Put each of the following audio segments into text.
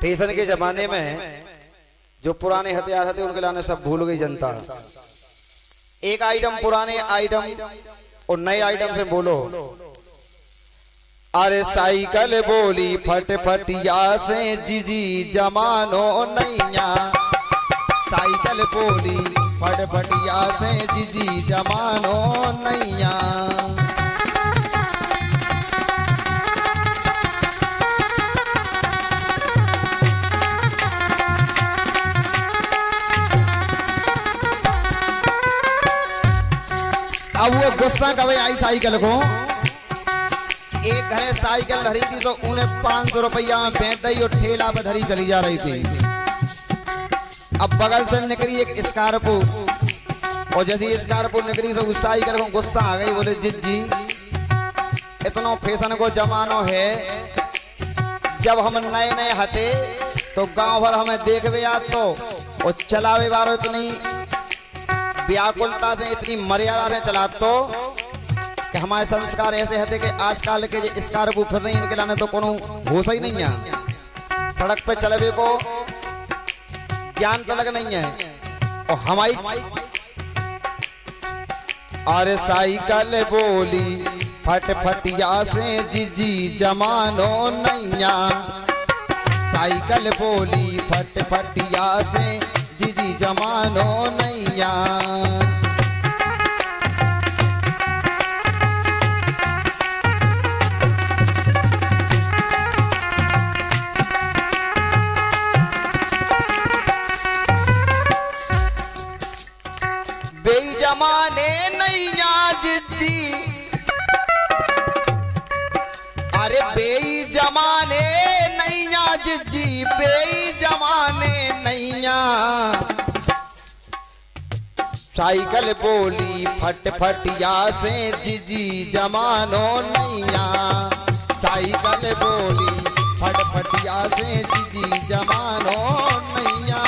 Fashion के जमाने में जो पुराने हथियार थे उनके लाने सब भूल गई जनता। एक आइटम पुराने आइटम और नए आइटम से बोलो। अरे साइकिल बोली फट फटिया से जीजी जमानो नैया। साइकिल बोली फट फटिया से जीजी जमानो नैया। अब वो गुस्सा कभी आई साइकिल को। एक घरे साइकिल धरी थी तो उन्हें 500 रुपया में बेच दी और ठेला पे धरी चली जा रही थी। अब बगल से निकली एक स्कॉर्पियो और जैसे स्कॉर्पियो निकली तो उस साइकिल को गुस्सा आ गई। बोले जिज्जी इतना फैशन को जमानो है। जब हम नए नए हते तो गांव भर हमें देखवे आज तो और चलावे बारो इतनी व्याकुलता से इतनी मर्यादा से चला तो कि हमारे संस्कार ऐसे हैं कि आजकल के जो स्कॉर्पियो फिर रही इनके लाने तो कोनो होश ही नहीं है। सड़क पे चलवे को ज्ञान तलक नहीं है। और हमारी अरे साइकिल बोली फट फटिया से जीजी जमानो नैया। साइकिल बोली फट फटिया से जीजी जमानो नैया। बेजमाने नैया जिज्जी। अरे बेजमाने नैया जिज्जी बेजमाने नैया। साइकिल बोली फट फटिया से जीजी जमानो नैया। साइकिल बोली फट फटिया से जीजी जमानो नैया।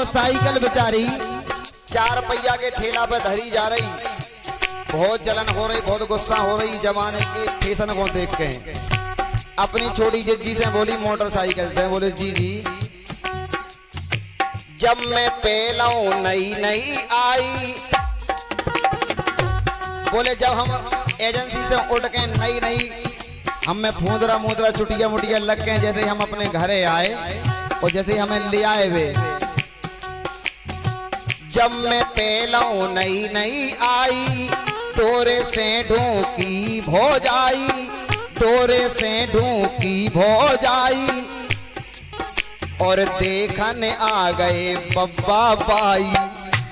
साइकिल बेचारी 4 पहिया के ठेला पे धरी जा रही। बहुत जलन हो रही, बहुत गुस्सा हो रही जमाने के फैशन को देख के। अपनी छोटी जिज्जी से बोली मोटरसाइकिल से, बोले जीजी जब मैं पहलाऊ नई नई आई। बोले जब हम एजेंसी से उठ के नई नई हमें फूंदरा मुद्रा चुटिया मुटिया लग गए। जैसे हम अपने घरे आए और जैसे हमें ले आए वे। जब मैं पहलाऊ नई नई आई तोरे से ढूंकी भौजाई। तोरे से ढूंकी भौजाई और देखने आ गए बब्बा बाई।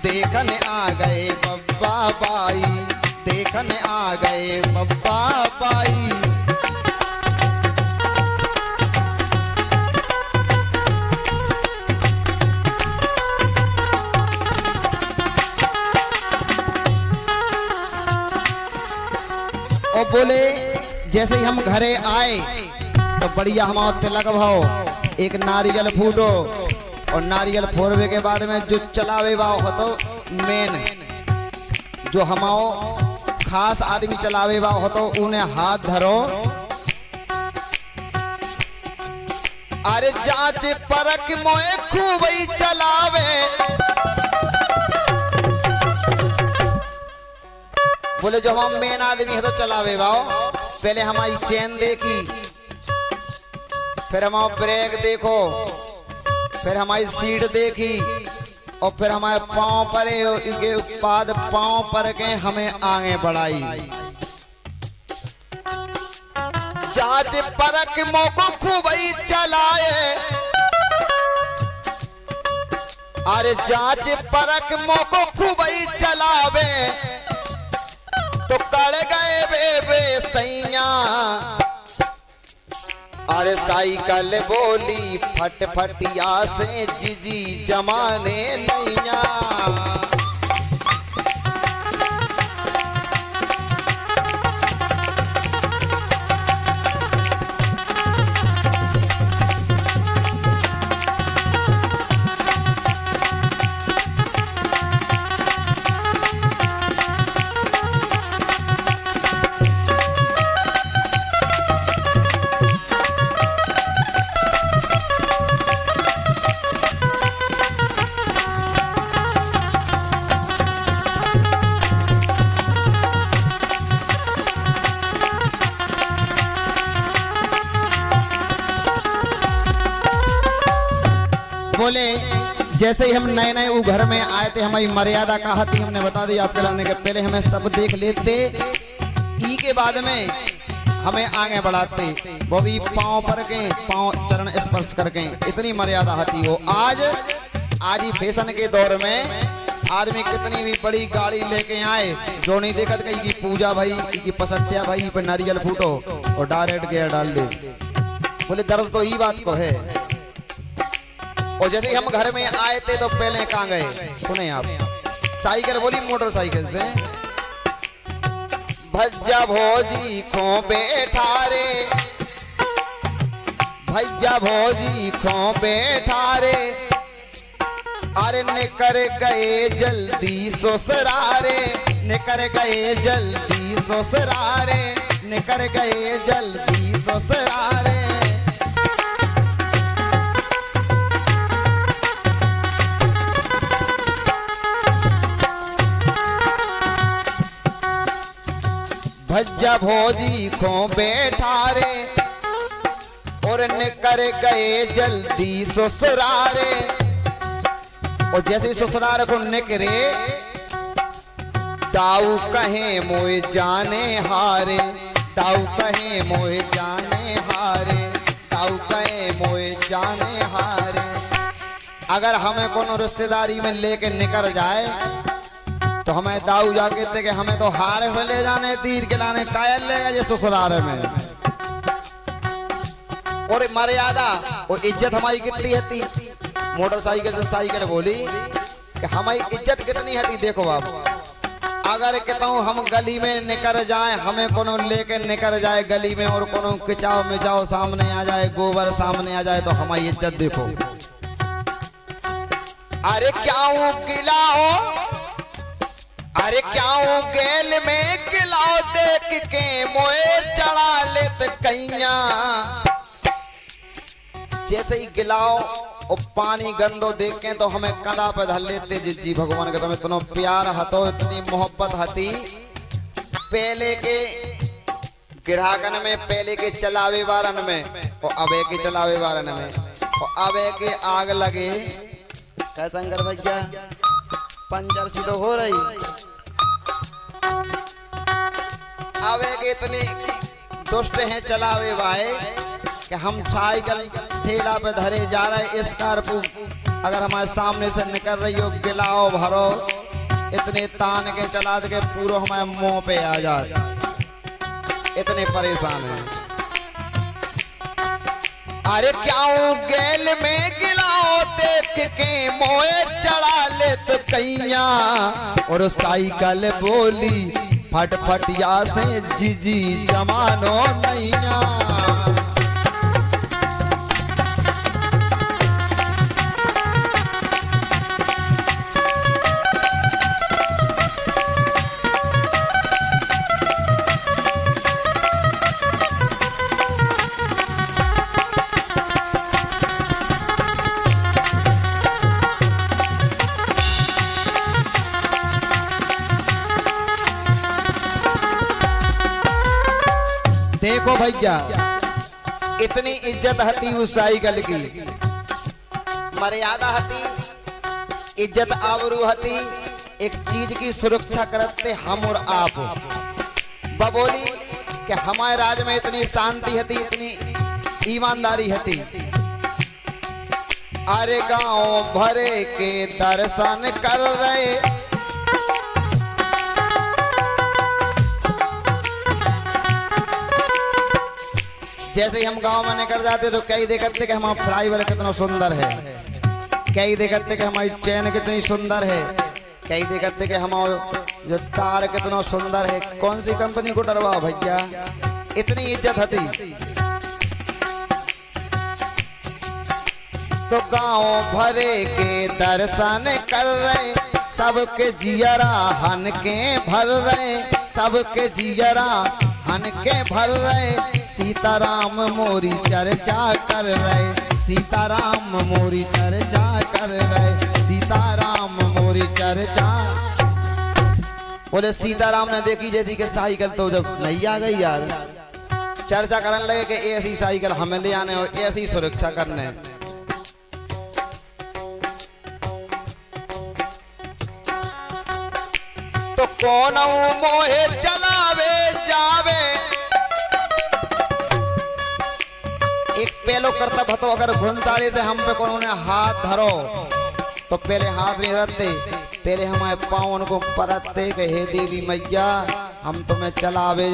देखने आ गए बब्बा बाई। देखने आ गए बब्बा बाई। और बोले जैसे ही हम घरे आए तो बढ़िया हमारा तिलक भाव एक नारियल फूटो और नारियल फोड़वे के बाद में जो चलावे भाव हो तो मेन जो हमाओ खास आदमी चलावे भाव हो तो उन्हें हाथ धरो। अरे जांच परख मोए खूब ही चलावे। बोले जो हम मेन आदमी है तो चलावे बाओ। पहले हमारी चेन देखी, फिर हमारा ब्रेक देखो, फिर हमारी सीट देखी और फिर हमारे पांव पर के बाद पांव पर के हमें आगे बढ़ाई। जांच परख मौको खूब ही चलाए। अरे जांच परख मोको खूबई चलावे तो कड़ गए बे सैया। अरे साइकिल बोली फट फटिया से जीजी जमाने नैया। बोले जैसे ही हम नए नए वो घर में आए थे, हमारी मर्यादा कहा थी, हमने बता दी आपके लाने के पहले हमें सब देख लेते, ई के बाद में हमें आगे बढ़ाते, वो भी पांव पर के पांव चरण स्पर्श करके, इतनी मर्यादा होती हो। आज ही फैशन के दौर में आदमी कितनी भी बड़ी गाड़ी लेके आए, जो नहीं देखत कहीं की पूजा भाई की पसटिया भाई पे नारियल फूटो और डायरेक्ट गया डाल दे। बोले दर्द तो ये बात को है। और जैसे ही हम घर में आए थे तो पहले कहाँ गए सुने आप, साइकिल बोली मोटरसाइकिल से भज्जा भोजी को बैठा रे, भज्जा भोजी को बैठा रे। अरे निकर गए जल्दी ससुरारे, निकर गए जल्दी ससुरारे, निकर गए जल्दी ससुरारे। भज्जा भोजी को बैठा रे और निकर गए जल्दी ससुरारे। और जैसे ससुरार को निकरे दाऊ कहे मोए जाने हारे, दाऊ कहे मोए जाने हारे, दाऊ कहे मोए जाने हारे। अगर हमें कोनो रिश्तेदारी में लेके निकल जाए तो हमें दाऊ जाके थे कि हमें तो हारे में ले जाने, तीर के लाने, कायल ले गए ससुराल में। और मर्यादा और इज्जत हमारी कितनी है। मोटरसाइकिल से साइकिल बोली कि हमारी इज्जत कितनी है। देखो आप, अगर कहता हूँ हम गली में निकल जाए, हमें कोनो लेके निकल जाए गली में और कोनो खिंचाओ मिचाओ सामने आ जाए, गोबर सामने आ जाए, तो हमारी इज्जत देखो। अरे क्या गिलाओ, अरे क्या गेल में गिलाओ, देख के मोए चढ़ा लेत कैया। जैसे ही गिलाओ और पानी गंदो देख के तो हमें कंधा पे धर लेते। जी भगवान के तुम्हें इतना प्यार हतो, इतनी मोहब्बत हती। पहले के ग्राहकन में, पहले के चलावे वारन में और अबे के चलावे वारन में, और अबे के आग लगे क्या शंकर भैया पंजर सी तो हो रही। अबे के इतनी दुष्ट हैं चलावे भाई कि हम साइकिल ठेला पे धरे जा रहे, स्कॉर्पियो अगर हमारे सामने से निकल रही हो, गिलाओ भरो, इतने तान के चला के पूरा हमारे मुंह पे आ जाए, इतने परेशान हैं। अरे क्या गेल में गिलाओ, देख के मोए चढ़ा ले तो कैया। और साइकिल बोली फटफटिया से जीजी जमानो नैया। देखो भैया इतनी इज्जत हती उस साइकिल की, मर्यादा हती, इज्जत आबरू हती, एक चीज की सुरक्षा करते हम और आप। बबोली कि हमारे राज्य में इतनी शांति हती, इतनी ईमानदारी हती। अरे गांव भरे के दर्शन कर रहे, जैसे ही हम गांव में निकल जाते तो कई देखते कि हमारा फ्लाईओवर कितना सुंदर है, कई देखते कि हमारी चैन कितनी सुंदर है, कई देखते कि हमारा जो तार कितना सुंदर है। कौन सी कंपनी को डरवा भैया, इतनी इज्जत हती। तो गांव भरे के दर्शन कर रहे, सबके जियरा हन के भर रहे, सबके जियरा हन के भर रहे। सीताराम मोरी चर्चा कर रहे, सीताराम मोरी चर्चा कर रहे, सीताराम मोरी चर्चा। बोले सीताराम ने देखी जैसी कि साइकिल तो जब नहीं आ गई यार, चर्चा करने लगे कि ऐसी साइकिल हमें ले आने और ऐसी सुरक्षा करने। तो कौन मोहे चलावे जावे, एक पहलो कर्तव्य तो अगर घुनसारी से हम पे कौन हाथ धरो तो पहले हाथ नहीं रखते, पहले हमारे पाँव को परतते कि हे देवी मैया हम तुम्हें चलावे,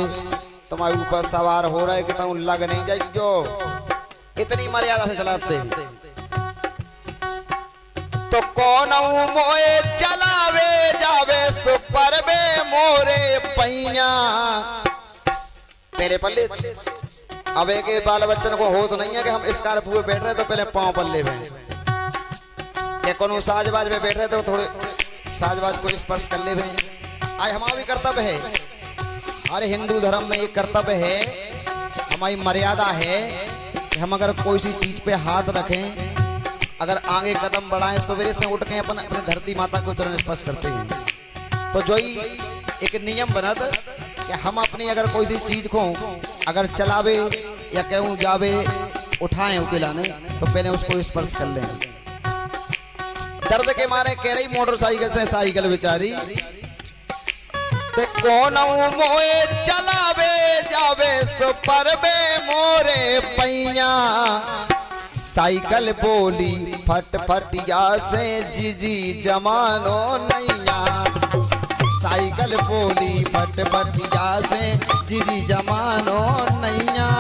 तुम्हारे ऊपर सवार हो रहे कि तुम लग नहीं जाइयो, इतनी मर्यादा से चलाते। तो कौन मोए चलावे जावे सुपर बे मोरे पैया, पहले पल्ले। अब एक बाल बच्चन को होश नहीं है कि हम स्कॉर्पियो में बैठ रहे तो पहले पाँव पल्ले में, या कोनो साजबाज में बैठ रहे तो थोड़े साजबाज को स्पर्श कर ले। आज हमारा भी कर्तव्य है, हर हिंदू धर्म में एक कर्तव्य है, हमारी मर्यादा है कि हम अगर कोई सी चीज पे हाथ रखें, अगर आगे कदम बढ़ाएं, सवेरे से उठ के अपने धरती माता को तुरंत स्पर्श करते हैं। तो जो ही एक नियम बनत कि हम अपनी अगर कोई सी चीज को अगर चलावे या कहूँ जावे उठाएं उकेलाने तो पहले उसको स्पर्श कर लें। दर्द के मारे कह रही मोटरसाइकिल से साइकिल बेचारी, ते कौन मोए चलावे जावे सुपर बे मोरे पैया, साइकिल बोली फट फटिया से जीजी जमानो नैया, साइकिल बोली फट फटिया से जीजी जमानो नैया।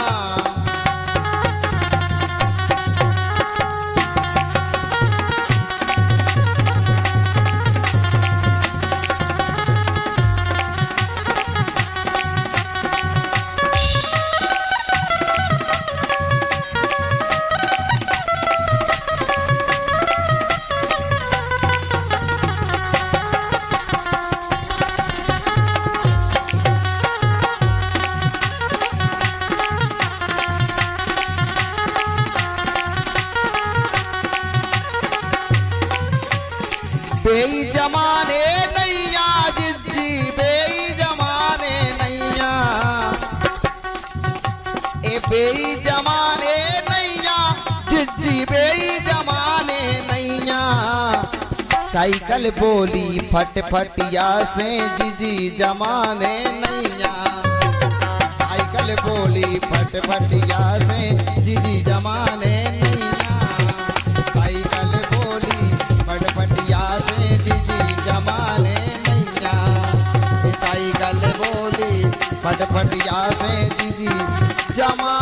बेई जमाने नैया जिज्जी बेई जमाने नैया, ए बेई जमाने नैया जिज्जी बेई जमाने नैया, साइकिल बोली फट फटिया से जीजी जमाने नैया, साइकिल बोली फट फटिया से जीजी जमाने नैया, साइकिल बोली फट फटिया से जीजी जमाने नैया, साइकिल बोली फट फटिया से जीजी जमा